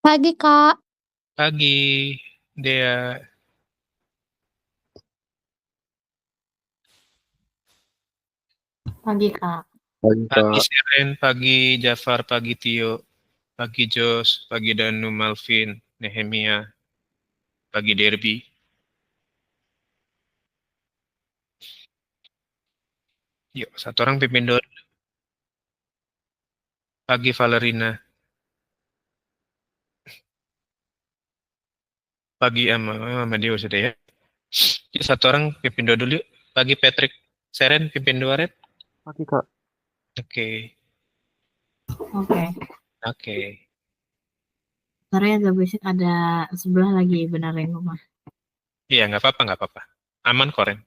Pagi, Kak. Pagi, Dea. Pagi, Kak. Pagi Pagi Kak, Seren, pagi Jafar, pagi Tio, pagi Jos, pagi Danu, Malvin, Nehemia, pagi Derby. Yuk, satu orang pimpin dulu. Pagi Valerina, pagi sama Dio sudah ya. Yuk, satu orang pimpin dulu yuk. Pagi Patrick, Seren pimpin dua Red. pagi Kak. Oke, Oke. oke. Ntar ya, ada besok ada sebelah lagi benerin rumah. Iya, nggak apa-apa, nggak apa-apa. Aman kok, Ren.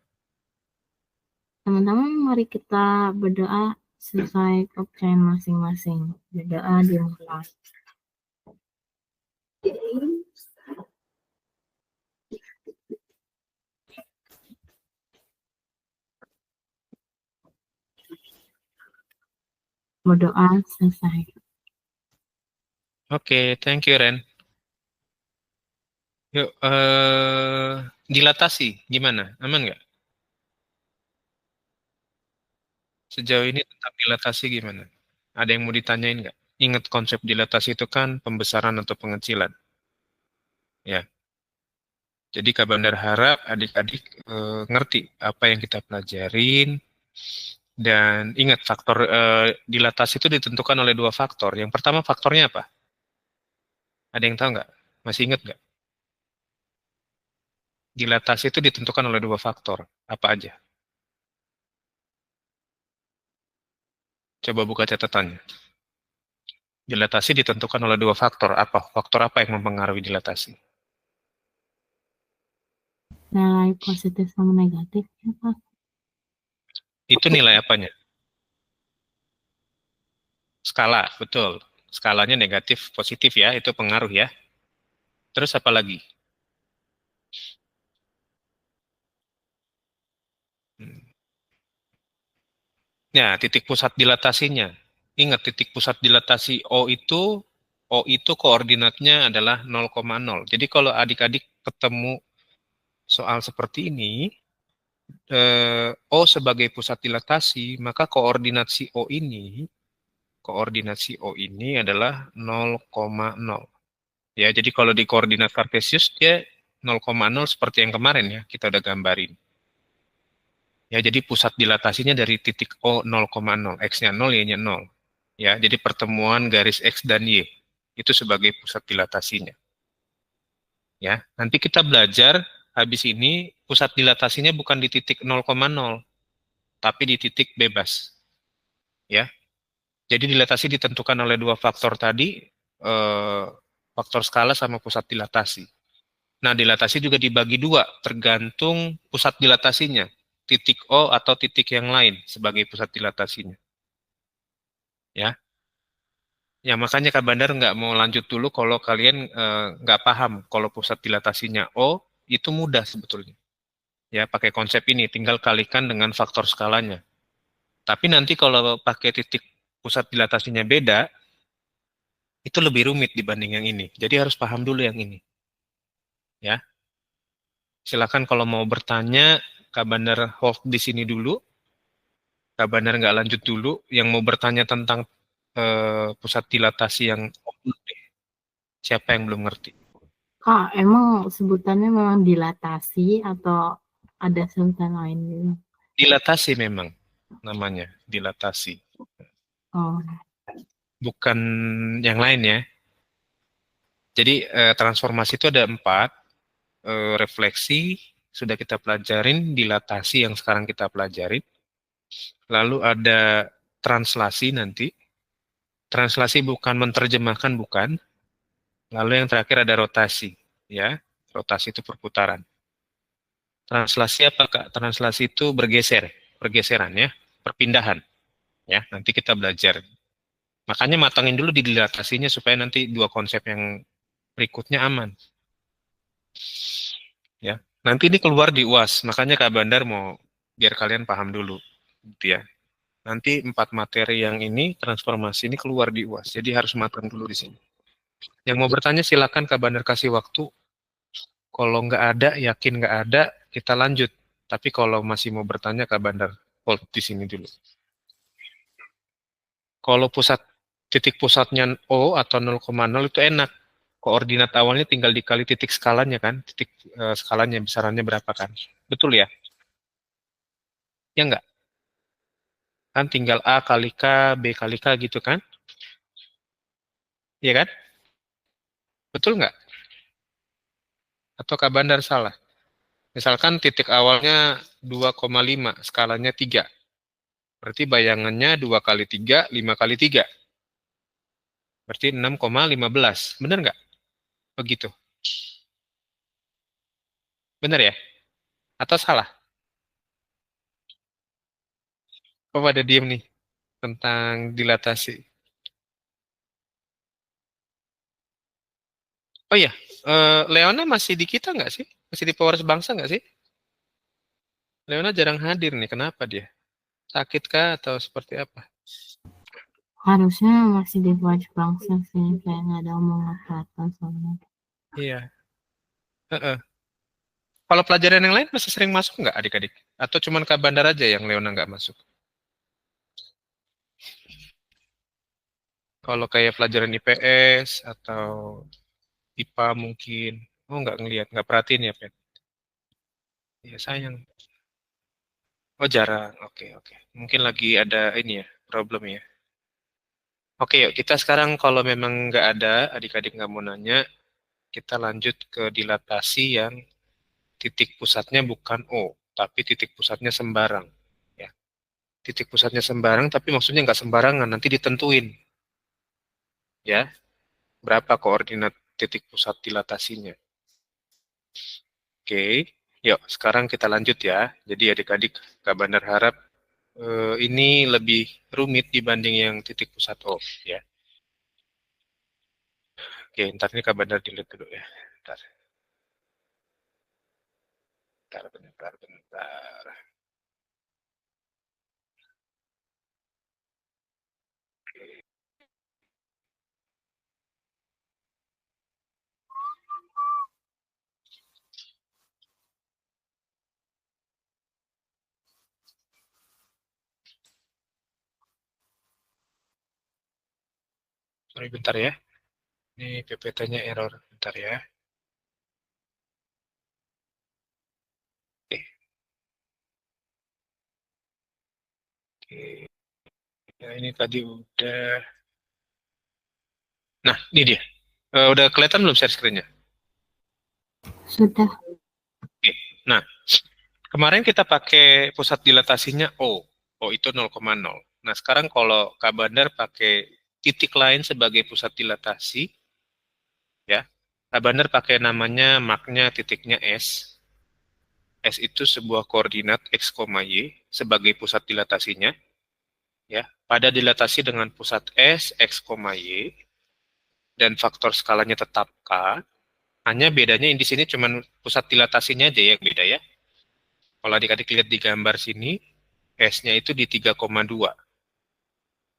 Teman-teman, mari kita berdoa selesai kepercayaan masing-masing. Berdoa dimulai. Berdoa selesai. Oke, thank you, Ren. Yuk, dilatasi, gimana? Aman nggak? Sejauh ini tentang dilatasi gimana? Ada yang mau ditanyain nggak? Ingat konsep dilatasi itu kan pembesaran atau pengecilan. Ya, jadi Kak Bandar harap adik-adik ngerti apa yang kita pelajarin dan ingat faktor dilatasi itu ditentukan oleh dua faktor. Yang pertama faktornya apa? Ada yang tahu nggak? Masih ingat nggak? Dilatasi itu ditentukan oleh dua faktor. Apa aja? Coba buka catatannya. Dilatasi ditentukan oleh dua faktor. Apa? Faktor apa yang mempengaruhi dilatasi? Nilai positif sama negatif, ya, Kak? Itu nilai apanya? Skala, betul. Skalanya negatif, positif ya, itu pengaruh ya. Terus apa lagi? Hmm. Ya, titik pusat dilatasinya. Ingat titik pusat dilatasi O itu koordinatnya adalah 0,0. Jadi kalau adik-adik ketemu soal seperti ini, O sebagai pusat dilatasi, maka koordinat si O ini adalah 0,0. Ya, jadi kalau di koordinat kartesius dia 0,0 seperti yang kemarin ya, kita udah gambarin. Ya, jadi pusat dilatasinya dari titik O 0,0, X-nya 0, Y-nya 0. Ya, jadi pertemuan garis X dan Y itu sebagai pusat dilatasinya. Ya, nanti kita belajar habis ini pusat dilatasinya bukan di titik 0,0, tapi di titik bebas. Ya, jadi dilatasi ditentukan oleh dua faktor tadi, faktor skala sama pusat dilatasi. Nah, dilatasi juga dibagi dua, tergantung pusat dilatasinya. Titik O atau titik yang lain sebagai pusat dilatasinya. Ya, ya makanya Kak Bandar nggak mau lanjut dulu kalau kalian nggak paham kalau pusat dilatasinya O, itu mudah sebetulnya. Ya, pakai konsep ini, tinggal kalikan dengan faktor skalanya. Tapi nanti kalau pakai titik pusat dilatasinya beda, itu lebih rumit dibanding yang ini. Jadi harus paham dulu yang ini. Ya, silakan kalau mau bertanya, Kak Bandar hold di sini dulu. Kak Bandar nggak lanjut dulu. Yang mau bertanya tentang pusat dilatasi yang siapa yang belum ngerti? Kak, emang sebutannya memang dilatasi atau ada sebutan lain gitu? Dilatasi memang namanya, dilatasi. Oh, Bukan yang lain ya. Jadi transformasi itu ada 4, refleksi sudah kita pelajarin, dilatasi yang sekarang kita pelajarin. Lalu ada translasi nanti. Translasi bukan menerjemahkan, bukan. Lalu yang terakhir ada rotasi, ya. Rotasi itu perputaran. Translasi apa Kak? Translasi itu bergeser, pergeseran ya, perpindahan. Ya, nanti kita belajar. Makanya matangin dulu di dilatasinya supaya nanti dua konsep yang berikutnya aman. Ya, nanti ini keluar di UAS. Makanya Kak Bandar mau biar kalian paham dulu, gitu ya. Nanti 4 materi yang ini transformasi ini keluar di UAS. Jadi harus matang dulu di sini. Yang mau bertanya silakan Kak Bandar kasih waktu. Kalau nggak ada, yakin nggak ada, kita lanjut. Tapi kalau masih mau bertanya Kak Bandar, hold di sini dulu. Kalau titik pusatnya O atau 0,0 itu enak. Koordinat awalnya tinggal dikali titik skalanya kan, titik skalanya besarannya berapa kan. Betul ya? Ya nggak? Kan tinggal A kali K, B kali K gitu kan? Iya kan? Betul nggak? Atau Kak Bandar salah? Misalkan titik awalnya 2,5, skalanya 3. Berarti bayangannya 2 kali 3, 5 kali 3. Berarti 6,15. Benar nggak? Begitu. Benar ya? Atau salah? Kok pada diem nih tentang dilatasi? Oh iya, Leona masih di kita nggak sih? Masih di Pewaris Bangsa nggak sih? Leona jarang hadir nih, kenapa dia? Sakit kah atau seperti apa? Harusnya masih di Watch Bangsa sih, kayak nggak ada omongan apa-apa soalnya. Iya. Heeh. Kalau pelajaran yang lain masih sering masuk nggak adik-adik? Atau cuman Kak Bandar aja yang Leona nggak masuk? Kalau kayak pelajaran IPS atau IPA mungkin, oh nggak ngelihat, nggak perhatiin ya, Pet? Ya sayang. Oh jarang, oke oke. Mungkin lagi ada ini ya, problem ya. Oke yuk, kita sekarang kalau memang nggak ada, adik-adik nggak mau nanya, kita lanjut ke dilatasi yang titik pusatnya bukan O, tapi titik pusatnya sembarang. Ya, titik pusatnya sembarang, tapi maksudnya nggak sembarangan, nanti ditentuin. Ya, berapa koordinat titik pusat dilatasinya. Oke, yuk sekarang kita lanjut ya. Jadi adik-adik, Kak Bandar harap ini lebih rumit dibanding yang titik pusat O. Ya, oke, ntar ini Kak Bandar dilihat dulu ya. Ntar, bentar. Sorry, bentar ya. Ini PPT-nya error. Bentar ya. Oke, oke. Ya, ini tadi udah. Nah, ini dia. Udah kelihatan belum share screen-nya? Sudah. Oke. Nah, kemarin kita pakai pusat dilatasinya O. O itu 0,0. Nah, sekarang kalau Kak Bandar pakai titik lain sebagai pusat dilatasi, ya. Kak Bandar pakai namanya marknya titiknya S. S itu sebuah koordinat X, Y sebagai pusat dilatasinya, ya. Pada dilatasi dengan pusat S, X, Y, dan faktor skalanya tetap K, hanya bedanya di sini cuma pusat dilatasinya aja yang beda ya. Kalau adik-adik lihat di gambar sini, S-nya itu di 3,2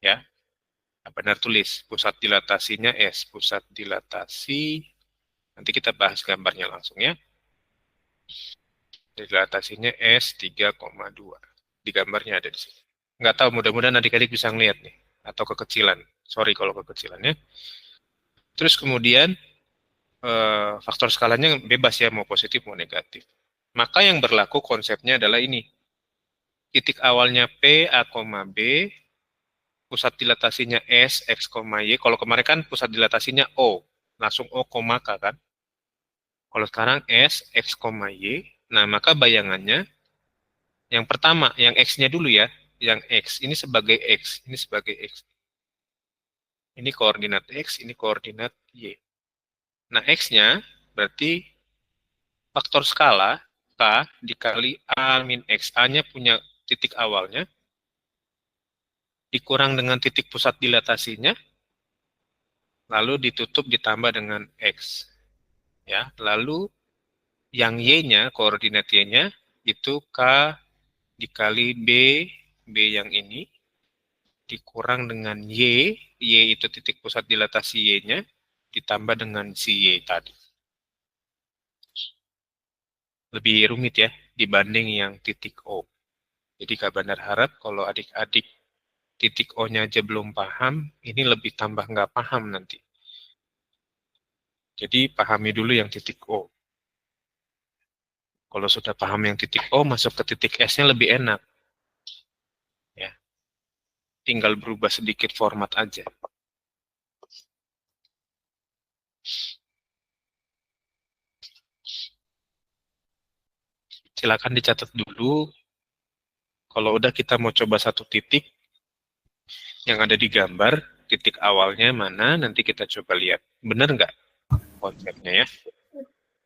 ya. Nah, benar tulis, pusat dilatasinya S, pusat dilatasi, nanti kita bahas gambarnya langsung ya. Dilatasinya S 3,2. Di gambarnya ada di sini. Nggak tahu, mudah-mudahan adik-adik bisa ngeliat nih. Atau kekecilan. Sorry kalau kekecilan ya. Terus kemudian faktor skalanya bebas ya, mau positif mau negatif. Maka yang berlaku konsepnya adalah ini. Titik awalnya P, A, B, pusat dilatasinya S, X, Y. Kalau kemarin kan pusat dilatasinya O, langsung O, K kan. Kalau sekarang S, X, Y. Nah, maka bayangannya, yang pertama, yang X-nya dulu ya. Yang X, ini sebagai X, ini sebagai X. Ini koordinat X, ini koordinat Y. Nah, X-nya berarti faktor skala K dikali A min X. A-nya punya titik awalnya, dikurang dengan titik pusat dilatasinya, lalu ditutup ditambah dengan X. Ya, lalu yang Y-nya, koordinat Y-nya, itu K dikali B, B yang ini, dikurang dengan Y, Y itu titik pusat dilatasi Y-nya, ditambah dengan si Y tadi. Lebih rumit ya dibanding yang titik O. Jadi Kak Bandar harap kalau adik-adik titik O-nya aja belum paham, ini lebih tambah nggak paham nanti. Jadi pahami dulu yang titik O. Kalau sudah paham yang titik O, masuk ke titik S-nya lebih enak. Ya, tinggal berubah sedikit format aja. Silakan dicatat dulu. Kalau udah kita mau coba satu titik yang ada di gambar, titik awalnya mana, nanti kita coba lihat. Benar nggak konsepnya ya?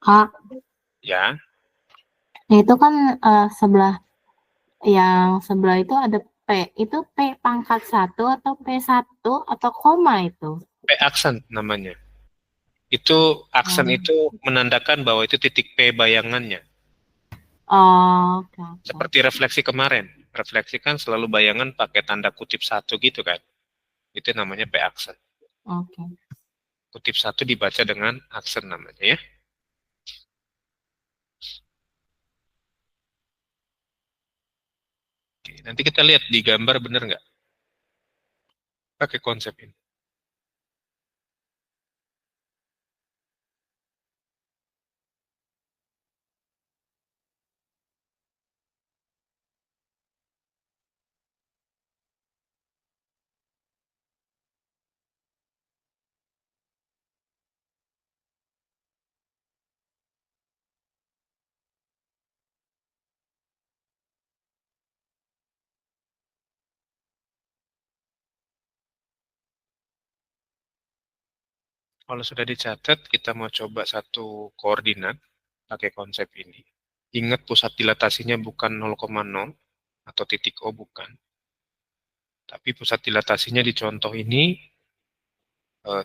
Kak, Ya, itu kan sebelah yang sebelah itu ada P. Itu P pangkat 1 atau P1 atau koma itu? P aksen namanya. Itu aksen Oh, itu menandakan bahwa itu titik P bayangannya. oh, oke, oke. Seperti refleksi kemarin. Refleksi kan selalu bayangan pakai tanda kutip satu gitu kan. Itu namanya P aksen. Oke. Kutip satu dibaca dengan aksen namanya ya. Oke, nanti kita lihat di gambar bener nggak pakai konsep ini. Kalau sudah dicatat, kita mau coba satu koordinat pakai konsep ini. Ingat pusat dilatasinya bukan 0,0 atau titik O bukan. Tapi pusat dilatasinya di contoh ini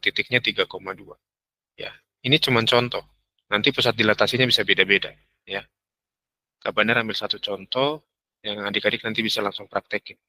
titiknya 3,2. Ya, ini cuma contoh. Nanti pusat dilatasinya bisa beda-beda. Ya, Kak Bandar ambil satu contoh yang adik-adik nanti bisa langsung praktekin.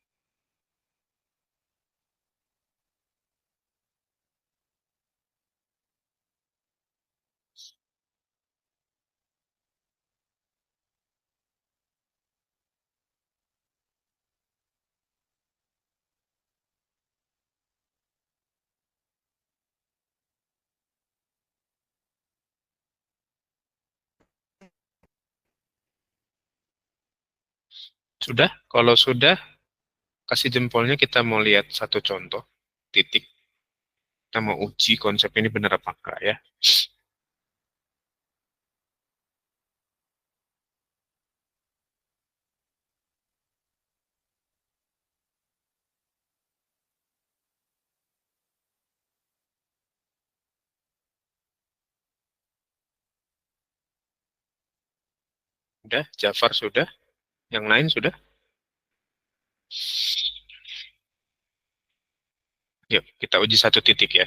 Sudah? Kalau sudah, kasih jempolnya kita mau lihat satu contoh titik. Kita mau uji konsep ini benar apa enggak ya. Sudah, Jafar sudah, yang lain sudah. Yuk, kita uji satu titik ya.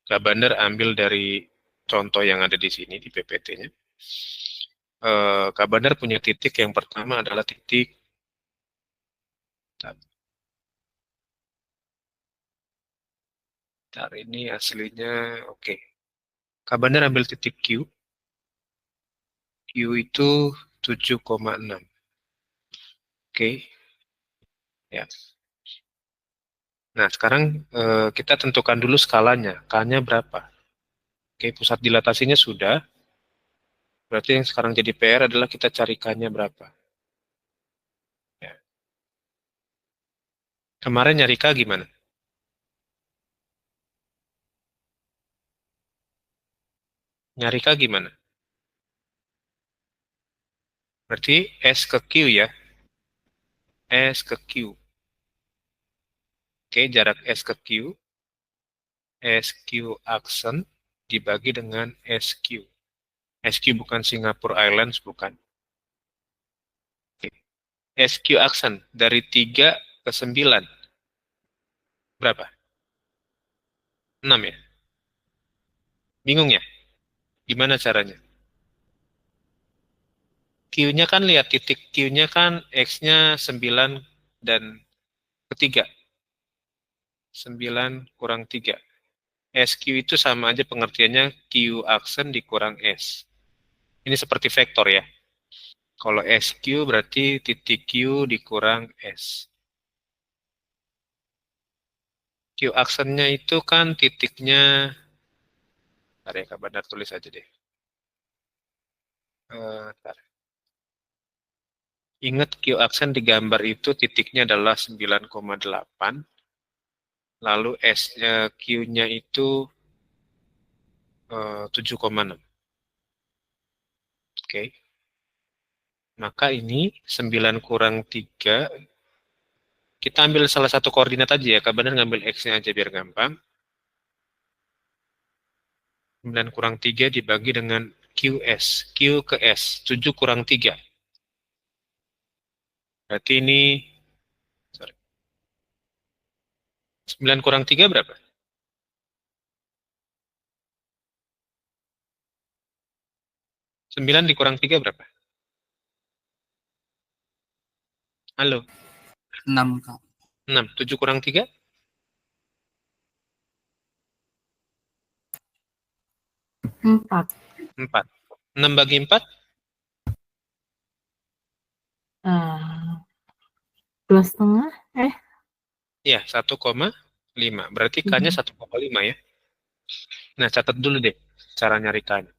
Kak Bandar ambil dari contoh yang ada di sini di PPT-nya. Kak Bandar punya titik yang pertama adalah titik bentar, ini aslinya oke. Kak Bandar ambil titik Q. Q itu 7,6. Oke, ya. Nah, sekarang kita tentukan dulu skalanya. K-nya berapa? Oke, pusat dilatasinya sudah. Berarti yang sekarang jadi PR adalah kita cari K-nya berapa. Ya. Kemarin nyari K gimana? Nyari K gimana? Berarti S ke Q ya. S ke Q. Oke, jarak S ke Q. SQ aksen dibagi dengan SQ. SQ bukan Singapore Airlines, bukan. Oke. SQ aksen dari 3 ke 9. Berapa? 6 ya? Bingung ya? Gimana caranya? Q-nya kan lihat titik Q-nya kan X-nya 9 dan ketiga. 9 kurang 3. SQ itu sama aja pengertiannya Q aksen dikurang S. Ini seperti vektor ya. Kalau SQ berarti titik Q dikurang S. Q aksennya itu kan titiknya, ntar ya Kak Bandar tulis aja deh. Ntar. Ingat Q aksen di gambar itu titiknya adalah 9,8, lalu Q-nya itu 7,6. Oke. Maka ini 9 kurang 3, kita ambil salah satu koordinat aja ya, Kak Bandar ngambil X-nya aja biar gampang. 9 kurang 3 dibagi dengan QS. Q ke S, 7 kurang 3. Berarti ini, sorry, 9 kurang 3 berapa? 9 dikurang 3 berapa? Halo, 6, Kak. 6. 7 kurang 3? 4. 4. 6 bagi 4? Dua setengah. Ya, 1,5. Berarti K-nya 1,5 ya. Nah, catat dulu deh cara nyari K-nya.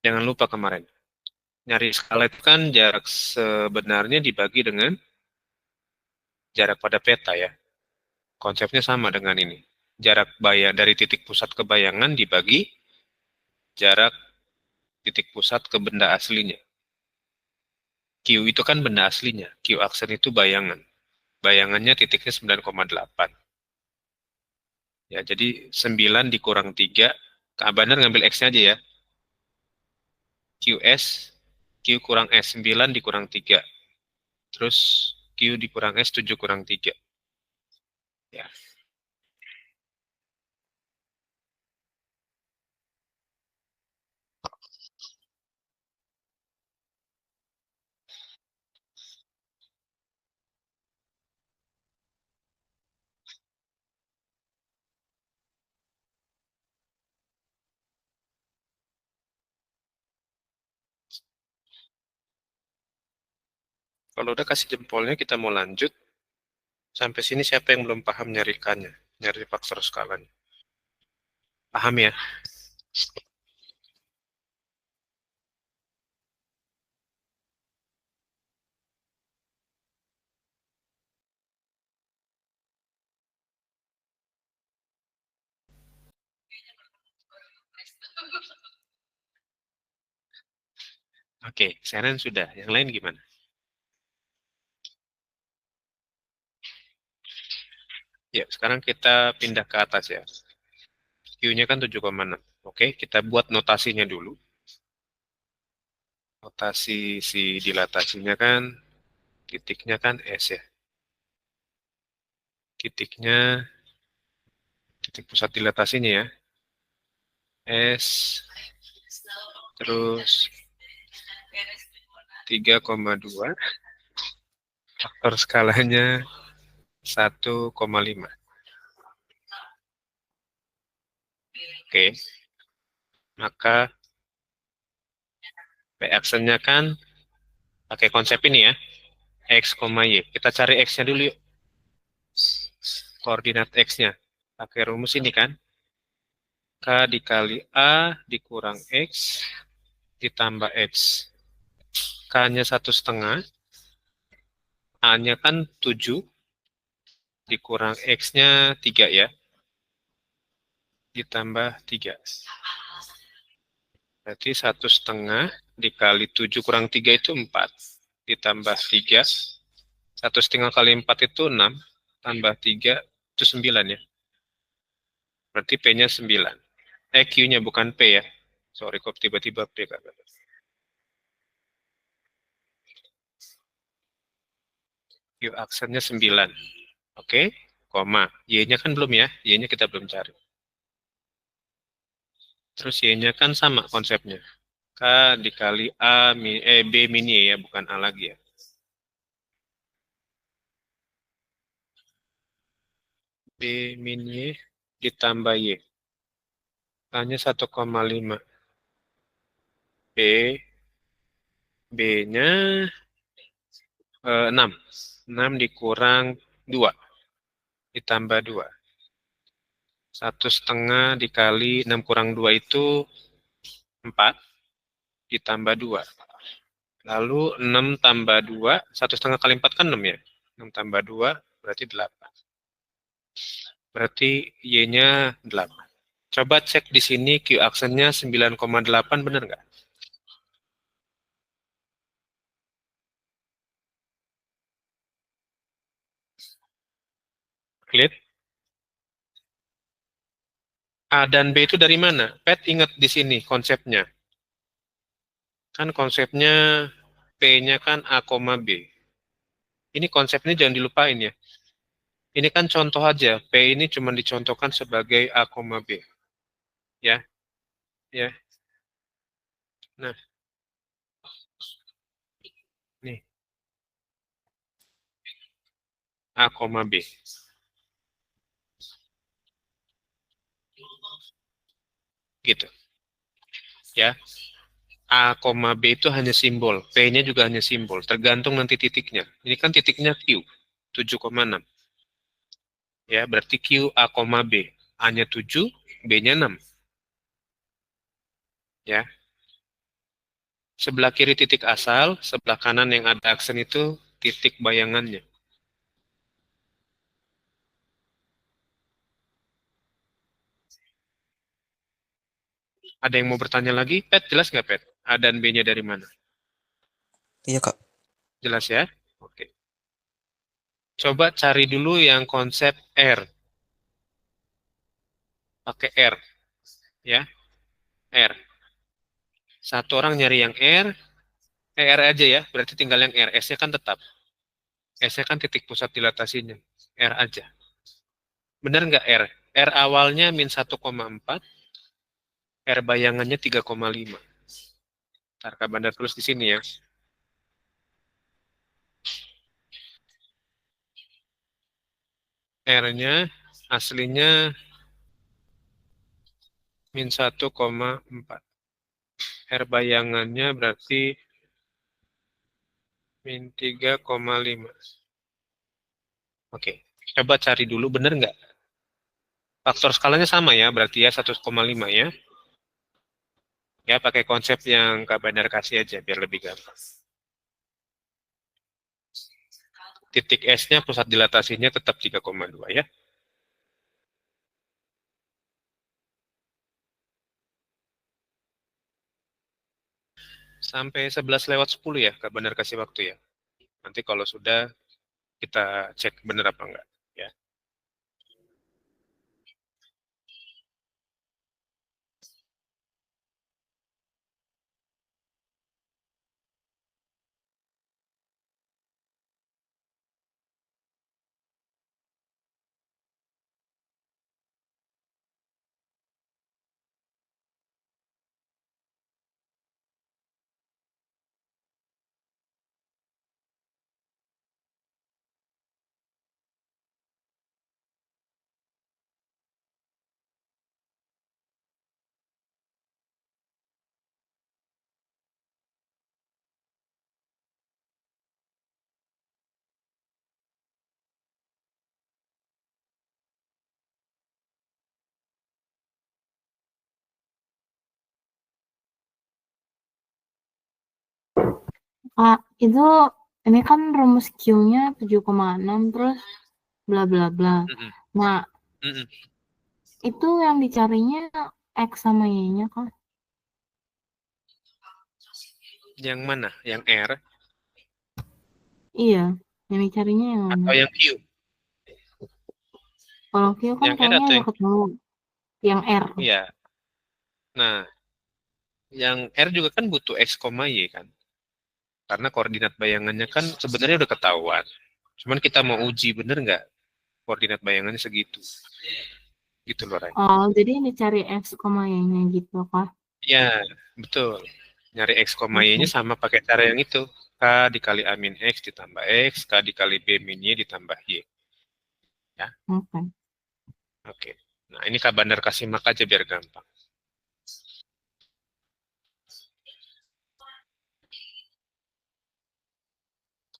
Jangan lupa kemarin. Nyari skala itu kan jarak sebenarnya dibagi dengan jarak pada peta ya. Konsepnya sama dengan ini. Jarak dari titik pusat ke bayangan dibagi jarak titik pusat ke benda aslinya. Q itu kan benda aslinya. Q aksen itu bayangan. Bayangannya titiknya 9,8. Ya, jadi 9 dikurang 3. Kak Bandar ngambil X-nya aja ya. QS, Q kurang S, 9 dikurang 3. Terus Q dikurang S, 7 kurang 3. Ya. Kalau udah kasih jempolnya, kita mau lanjut. Sampai sini siapa yang belum paham nyarikannya? Nyari faktor skalanya. Paham ya? Oke, Senen sudah. Yang lain gimana? Ya, sekarang kita pindah ke atas ya. Q-nya kan 7,6. Oke, kita buat notasinya dulu. Notasi si dilatasinya kan, titiknya kan S ya. Titik pusat dilatasinya ya. S, terus 3,2. Faktor skalanya 1,5. Oke, maka P aksennya kan pakai konsep ini ya. X, Y. Kita cari X-nya dulu yuk. Koordinat X-nya. Pakai rumus ini kan. K dikali A dikurang X ditambah X. K-nya 1,5. A-nya kan 7. Dikurang X-nya 3 ya. Ditambah 3. Berarti 1,5 dikali 7 kurang 3 itu 4. Ditambah 3. 1,5 kali 4 itu 6. Tambah 3 itu 9 ya. Berarti P-nya 9. Q-nya bukan P ya. Sorry kok tiba-tiba P kan. Q aksennya 9. Oke, koma. Y-nya kan belum ya. Y-nya kita belum cari. Terus Y-nya kan sama konsepnya. K dikali B mini Y ya, bukan A lagi ya. B mini Y ditambah Y. Hanya 1,5. B. B-nya 6. 6 dikurang 2. Ditambah 2. 1,5 dikali 6 kurang 2 itu 4. Ditambah 2. Lalu 6 tambah 2. 1,5 kali 4 kan 6 ya. 6 tambah 2 berarti 8. Berarti Y-nya 8. Coba cek di sini Q aksennya 9,8 benar nggak? Clear? A dan B itu dari mana? Pet ingat di sini konsepnya. Kan konsepnya P-nya kan A, B. Ini konsepnya jangan dilupain ya. Ini kan contoh aja. P ini cuma dicontohkan sebagai A, B. Ya, ya. Nah, nih. A, B. Gitu. Ya. A, B itu hanya simbol. P-nya juga hanya simbol. Tergantung nanti titiknya. Ini kan titiknya Q. 7,6. Ya, berarti Q, A, B. A-nya 7, B-nya 6. Ya. Sebelah kiri titik asal, sebelah kanan yang ada aksen itu titik bayangannya. Ada yang mau bertanya lagi? Pet, jelas nggak, Pet? A dan B-nya dari mana? Iya, Kak. Jelas ya? Oke. Coba cari dulu yang konsep R. Pakai R. Ya, R. Satu orang nyari yang R. R aja ya, berarti tinggal yang R. S-nya kan tetap. S-nya kan titik pusat dilatasinya. R aja. Benar nggak R? R awalnya min 1,4. R bayangannya 3,5. Ntar Kak Bandar tulis di sini ya. R-nya aslinya min 1,4. R bayangannya berarti min 3,5. Oke, coba cari dulu bener nggak? Faktor skalanya sama ya, berarti ya 1,5 ya. Ya, pakai konsep yang Kak Bandar kasih aja, biar lebih gampang. Titik S-nya pusat dilatasinya tetap 3,2 ya. Sampai 11 lewat 10 ya, Kak Bandar kasih waktu ya. Nanti kalau sudah, kita cek bener apa enggak. Ya. Kak, itu ini kan rumus Q-nya 7,6 terus bla bla bla. Mm-mm. Nah, Mm-mm. itu yang dicarinya X sama Y-nya kan? Yang mana? Yang R Iya, yang dicarinya yang mana? atau yang Q? Kalau Q kan Yang R kayaknya atau udah yang ketemu. Yang R. Iya. Nah, yang R juga kan butuh X, Y kan. Karena koordinat bayangannya kan sebenarnya udah ketahuan. Cuman kita mau uji bener nggak koordinat bayangannya segitu. Gitu loh, Ray. Oh, jadi yang dicari X, Y-nya gitu kah? Ya, betul. Nyari X, Y-nya Oke. sama pakai cara yang itu. K dikali A min X ditambah X, K dikali B min Y ditambah Y. Ya, Oke. oke. Nah, ini Kak Bandar kasih mak aja biar gampang.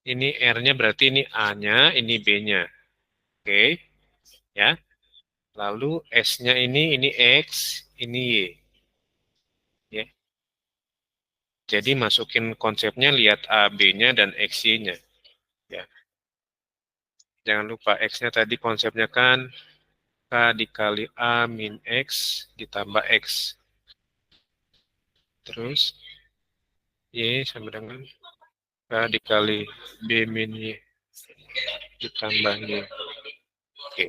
Ini R-nya berarti ini A-nya, ini B-nya. Oke, ya. Lalu S-nya ini X, ini Y. Ya. Jadi masukin konsepnya, lihat A, B-nya, dan X, Y-nya. Ya. Jangan lupa X-nya tadi konsepnya kan K dikali A min X ditambah X. Terus Y sama dengan K dikali B min Y ditambah Y. Oke.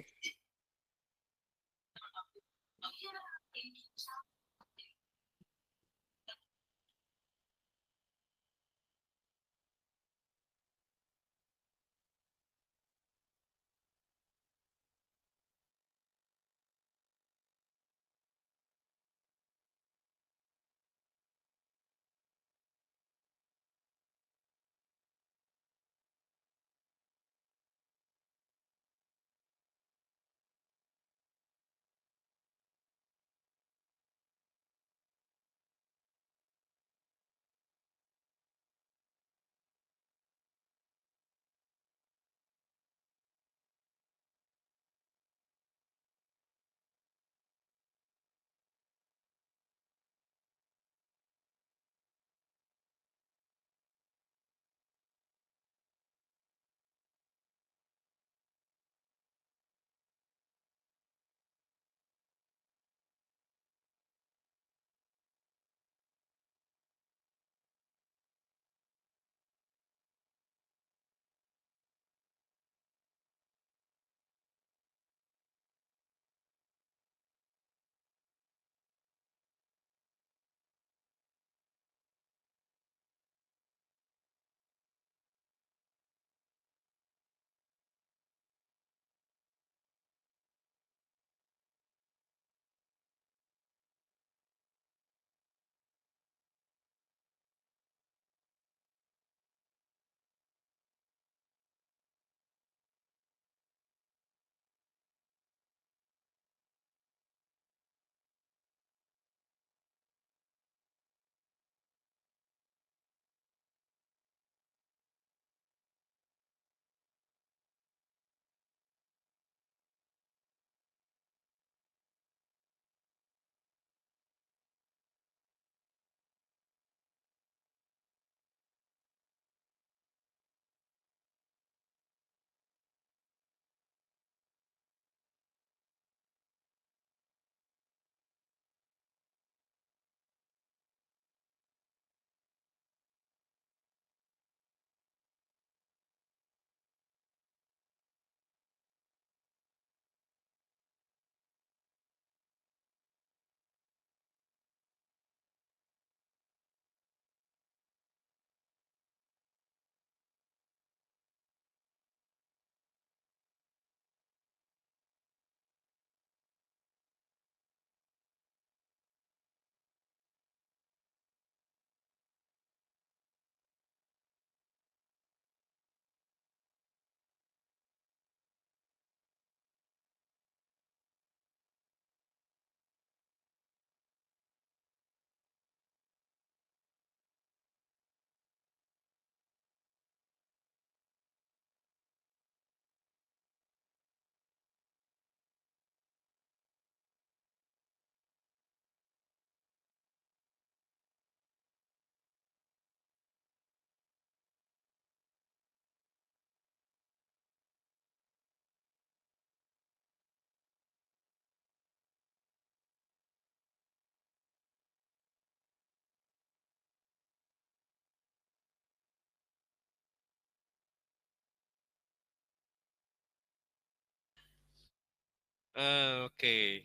Oke.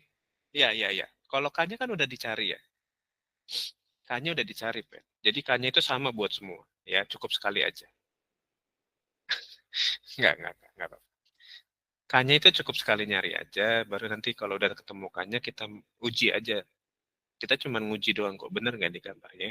Ya, ya, ya. Kalau K-nya kan udah dicari ya. K-nya udah dicari, Pen. Jadi K-nya itu sama buat semua. Ya, cukup sekali aja. Enggak apa. K-nya itu cukup sekali nyari aja, baru nanti kalau udah ketemu K-nya kita uji aja. Kita cuma nguji doang kok, bener nggak di gambarnya?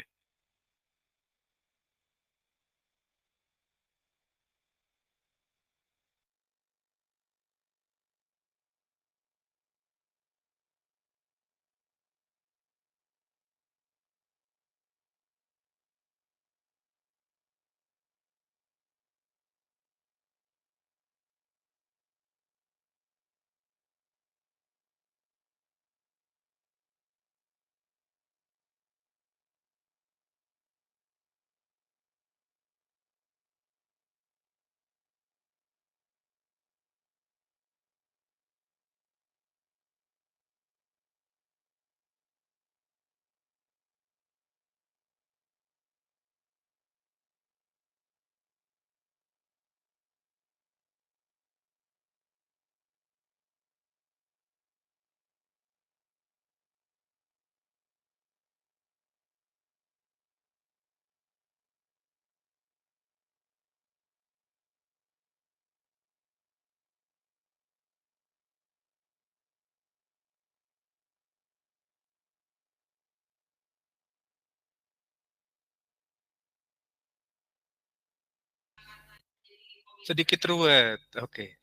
Sedikit ruwet. Oke.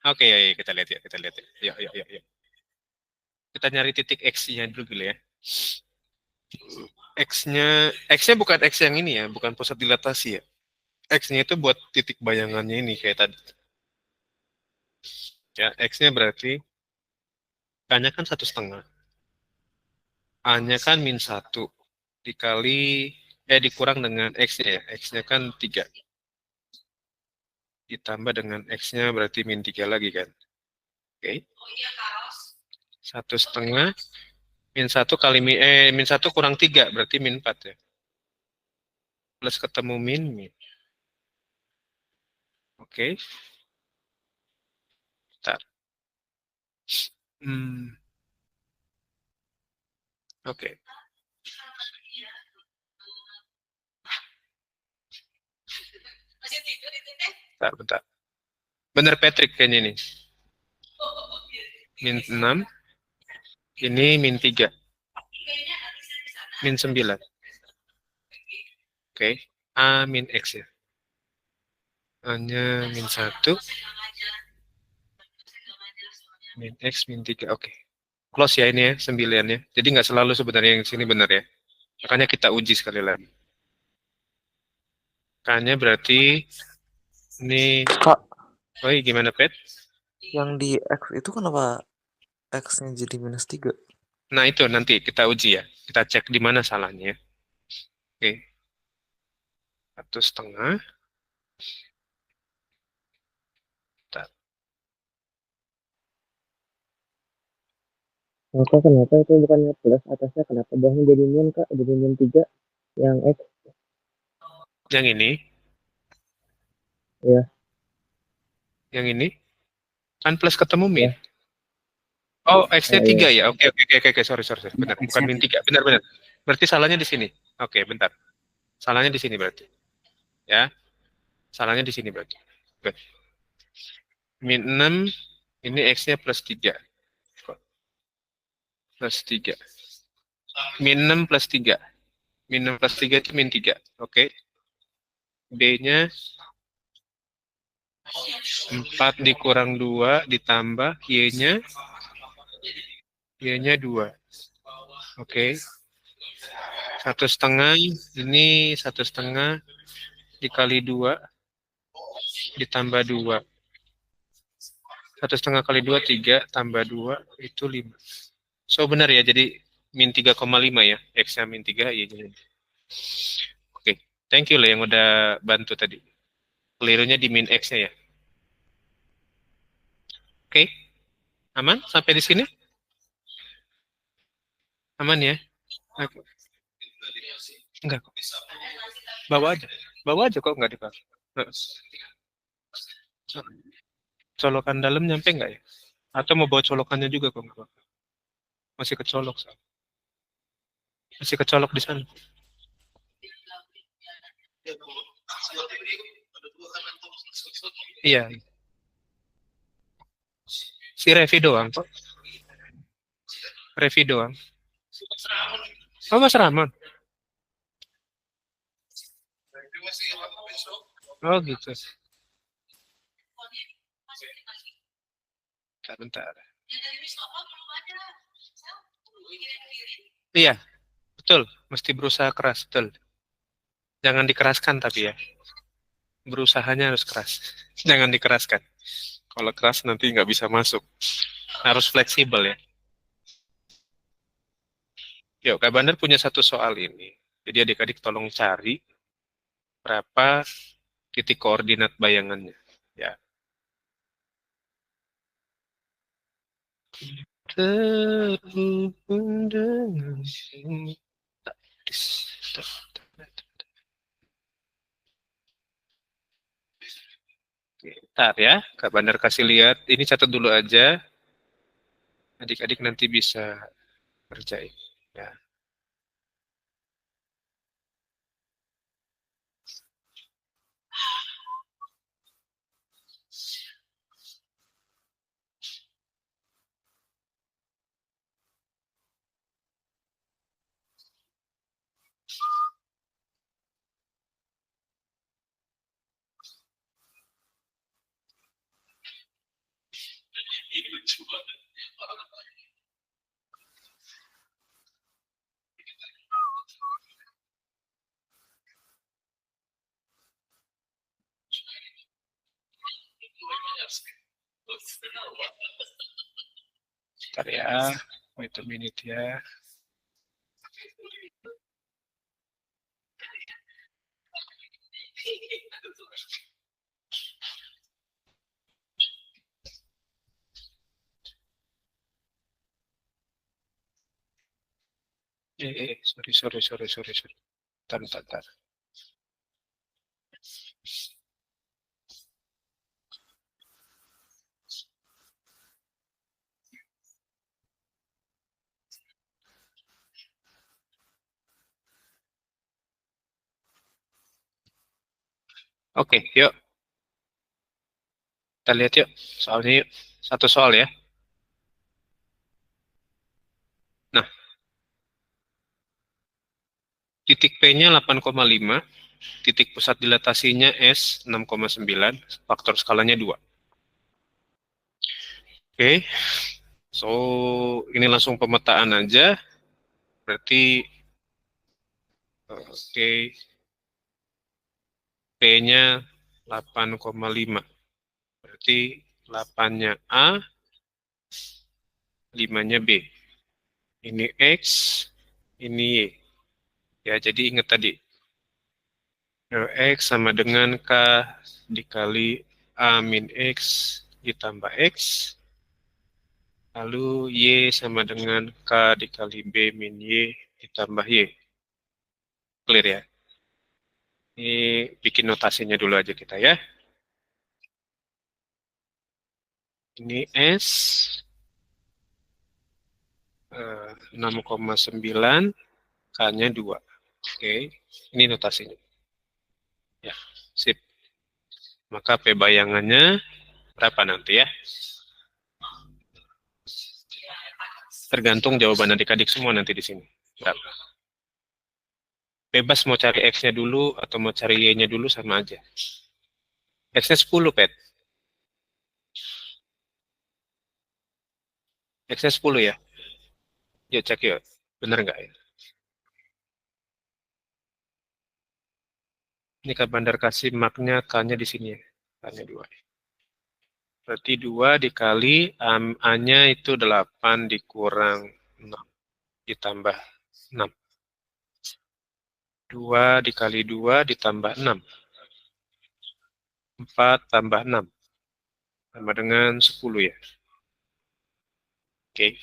Oke, ya, ya, kita lihat ya, kita lihat ya. Yuk, yuk, yuk, yuk. Kita nyari titik X-nya dulu ya. X-nya bukan X yang ini ya, bukan pusat dilatasi ya. X-nya itu buat titik bayangannya ini kayak tadi. Ya, X-nya berarti A-nya kan 1,5. A-nya kan -1 dikali dikurang dengan X-nya ya. X-nya kan 3. Ditambah dengan X-nya berarti -3 lagi kan. Oke. 1,5 -1 kali -1 kurang 3 berarti -4 ya. Plus ketemu min. Oke. Bentar. Hmm, oke. Bentar, bentar. Bener Patrick kayaknya nih. -6. Ini -3. -9. Oke. A min X ya. A-nya -1. Min X -3. Oke. Close ya ini ya, 9 ya. Jadi nggak selalu sebenarnya yang sini benar ya. Makanya kita uji sekali lagi. K-nya berarti ini. Kak, Oh, gimana, Pet? yang di X itu kenapa X-nya jadi -3? Nah, itu nanti kita uji ya. Kita cek di mana salahnya. Oke. 1,5. Bentar. Maka kenapa itu bukannya plus atasnya kenapa bawahnya jadi min kak jadi min 3 yang X Yang ini, ya yang ini kan plus ketemu min. ya Oh, X-nya 3 iya ya. Oke, oke, oke, oke. Sorry, sorry, sorry. Benar, bukan X-nya -3. Benar, benar. Berarti salahnya di sini. Oke, bentar. Salahnya di sini berarti. Ya, salahnya di sini berarti. Oke. -6, ini X-nya +3. +3. -6 +3. -6 +3 itu -3. Oke. B-nya 4 dikurang 2 ditambah Y-nya 2. Oke. 1,5 ini 1,5 dikali 2 ditambah 2. 1,5 kali 2 3 tambah 2 itu 5. So benar ya, jadi -3,5 ya. X-nya -3, Y-nya. Oke. Thank you lah yang udah bantu tadi. Kelirunya di min X-nya ya. Oke. Aman sampai di sini? Aman ya? Oke. Enggak kok. Bawa aja. Bawa aja kok nggak dipakai. Heeh. Colokan dalam nyampe nggak ya? Atau mau bawa colokannya juga kok nggak apa-apa. Masih kecolok. Masih kecolok di sana. Iya. Si Revi doang kok. Revi doang. Oh, Mas Ramon. Oh, gitu. Bentar, bentar. Iya, betul. Mesti berusaha keras, betul. Jangan dikeraskan tapi ya. Berusahanya harus keras. Jangan dikeraskan. Kalau keras nanti nggak bisa masuk. Harus fleksibel ya. Yuk, Kak Bandar punya satu soal ini. Jadi adik-adik tolong cari berapa titik koordinat bayangannya. Ya. Terhubung dengan Bentar ya, Kak Bandar kasih lihat. Ini catat dulu aja. Adik-adik nanti bisa kerjain. Ya. Bentar ya, wait a minute ya. Sorry. Bentar. Oke, yuk. Kita lihat yuk. Soalnya yuk. Satu soal ya. Nah, titik P-nya 8,5, titik pusat dilatasinya S 6,9, faktor skalanya 2. Oke, so ini langsung pemetaan aja. Berarti, oke, P-nya 8,5. Berarti 8-nya A, 5-nya B. Ini X, ini Y. Ya, jadi ingat tadi. X sama dengan K dikali A min X ditambah X. Lalu Y sama dengan K dikali B min Y ditambah Y. Clear ya? Ini bikin notasinya dulu aja kita ya. Ini S 6,9, K-nya 2. Oke, ini notasinya. Ya, sip. Maka P bayangannya berapa nanti ya? Tergantung jawaban adik-adik semua nanti di sini. Berapa? Bebas mau cari X-nya dulu atau mau cari Y-nya dulu sama aja. X-nya 10, Pet. X-nya 10 ya? Yuk cek yuk. Bener nggak ya? Ini Kak Bandar kasih marknya K-nya di sini ya. K-nya 2. Berarti 2 dikali A-nya itu 8 dikurang 6 ditambah 6. 2 dikali 2 ditambah 6. 4 tambah 6. Sama dengan 10 ya. Oke.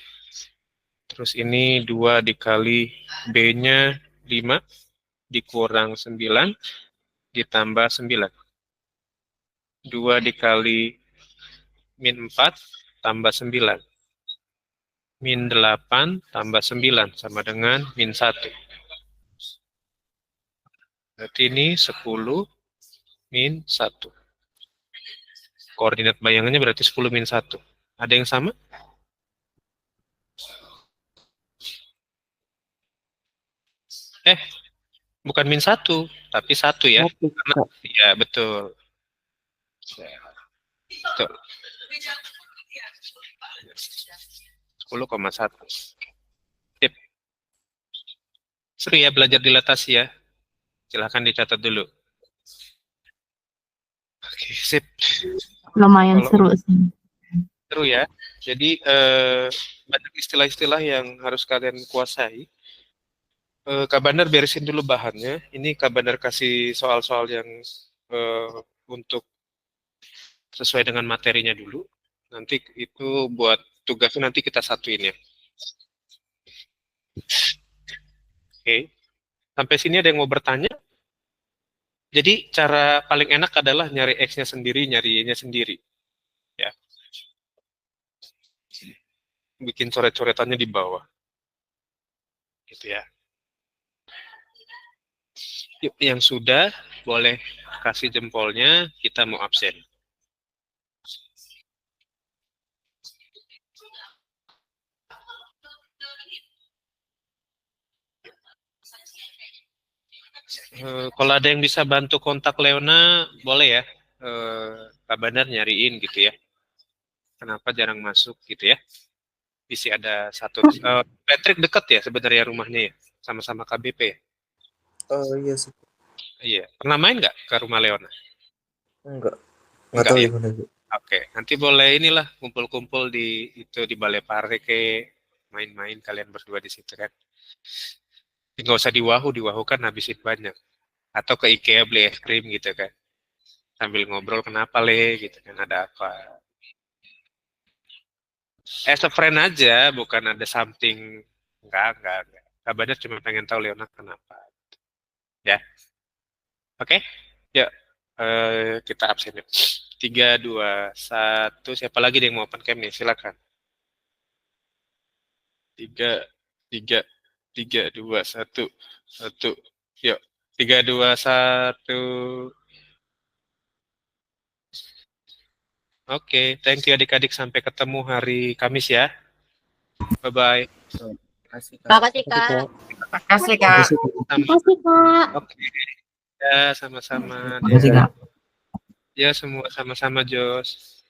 Terus ini 2 dikali B-nya 5 dikurang 9 ditambah 9. 2 dikali min 4 tambah 9. Min 8 tambah 9 sama dengan min 1. Berarti ini 10 min 1. Koordinat bayangannya berarti 10 min 1. Ada yang sama? Bukan min 1, tapi 1 ya. Satu, Karena, Kak. ya, betul. Betul. 10,1. Sip. Seru ya belajar dilatasi ya. Silahkan dicatat dulu. Oke, sip. Lumayan Kalau seru sih. seru ya. Jadi banyak istilah-istilah yang harus kalian kuasai. Kak Bandar beresin dulu bahannya. Ini Kak Bandar kasih soal-soal yang untuk sesuai dengan materinya dulu. Nanti itu buat tugasnya nanti kita satuin ya. Oke. Sampai sini ada yang mau bertanya? Jadi cara paling enak adalah nyari X-nya sendiri, nyari Y-nya sendiri. Ya. Bikin coret-coretannya di bawah. Gitu ya. Yuk, yang sudah boleh kasih jempolnya, kita mau absen. Kalau ada yang bisa bantu kontak Leona, boleh ya. Kak Bandar nyariin gitu ya. kenapa jarang masuk gitu ya. Visi ada satu. Patrick dekat ya sebenarnya rumahnya ya, sama-sama KBP ya. Iya sih. Iya. Pernah main nggak ke rumah Leona? Nggak Enggak tahu ya? di mana Bu. Oke, nanti boleh inilah kumpul-kumpul di Balai Parke, main-main kalian berdua di situ kan. Nggak usah di Wahoo kan habisin banyak. Atau ke IKEA beli es krim gitu kan. Sambil ngobrol kenapa gitu kan, ada apa. As a friend aja, bukan ada something. Enggak. Kabarnya cuma pengen tahu Leona kenapa. Ya, oke? Yuk, kita absen yuk. 3, 2, 1. Siapa lagi yang mau open cam nih? Silakan. 3, 2, 1. Yuk, 3, 2, 1. Oke, thank you adik-adik. Sampai ketemu hari Kamis ya. Bye-bye. Makasih, Kak. Makasih, Kak. Makasih, Kak. Makasih, Kak. Oke, ya sama-sama. Makasih, Kak. Ya semua sama-sama, Jos.